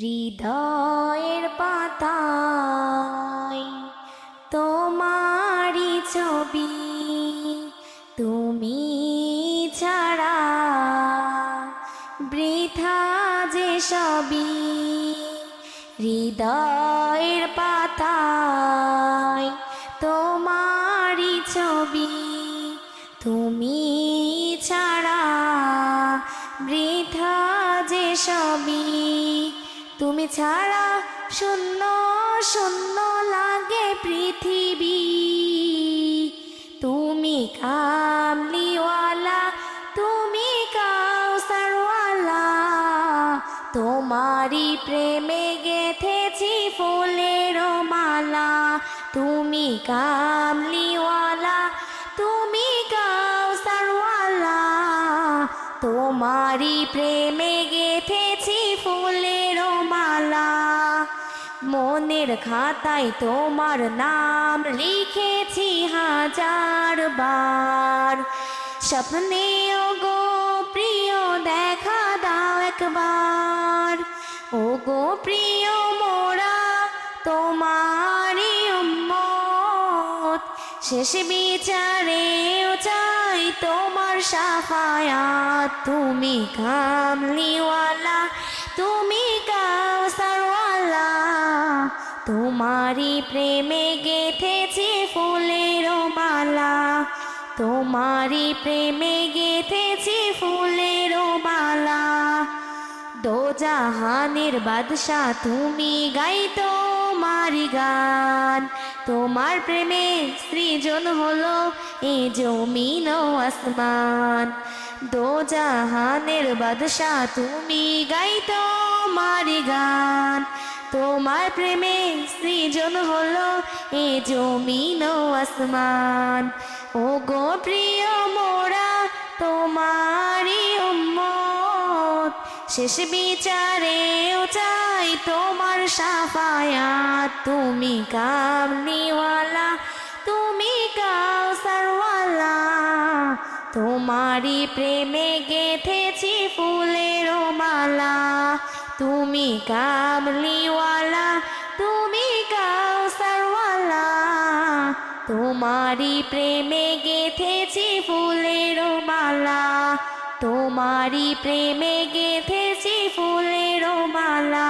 হৃদয়ের পাতায় তোমারি ছবি, তুমি ছাড়া বৃথা যে সবই। হৃদয়ের পাতায় তোমারি ছবি, তুমি ছাড়া বৃথা যে সবই। তুমি ছাড়া শূন্য শূন্য লাগে পৃথিবী। তুমি কামলিওয়ালা, তুমি কাউসারওয়ালা, তোমারি প্রেমে গেথেছি ফুলের মালা। তুমি কামলিওয়ালা, তুমি কাউসারওয়ালা, তোমারি প্রেমে গেথেছি ফুলের মালা। মনের খাতায় তোমার নাম লিখেছি হাজার বার। স্বপ্নেও গো প্রিয় দেখা দাও একবার। ও গো প্রিয় মোরা তোমারি উম্মত, শেষ বিচারেও চাই তোমার শাফায়াত। তুমি কামলিওয়ালা, তুমি কাউসারওয়ালা, তোমারি প্রেমে গেথেছি ফুলের মালা। তোমারি প্রেমে গেথেছি ফুলের মালা। দোজাহানের বাদশা তুমি, গাই তোমারি গান। তোমার প্রেমে সৃজন হলো এ জমিন ও আসমান। দোজাহানের বাদশা তুমি, গাই তোমারি গান। তোমার প্রেমে সৃজন হলো এ জমিন ও আসমান। ও গো প্রিয় মোরা তোমারি উম্মত, শেষ বিচারেও চাই তোমার শাফায়াত। তুমি কামলিওয়ালা, তুমি কাউসারওয়ালা, তোমারি প্রেমে গেথেছি ফুলের মালা। তুমি কামলিওয়ালা, তুমি কাউসারওয়ালা, তোমারি প্রেমে গেথেছি ফুলের মালা। তোমারি প্রেমে গেথেছি ফুলের মালা।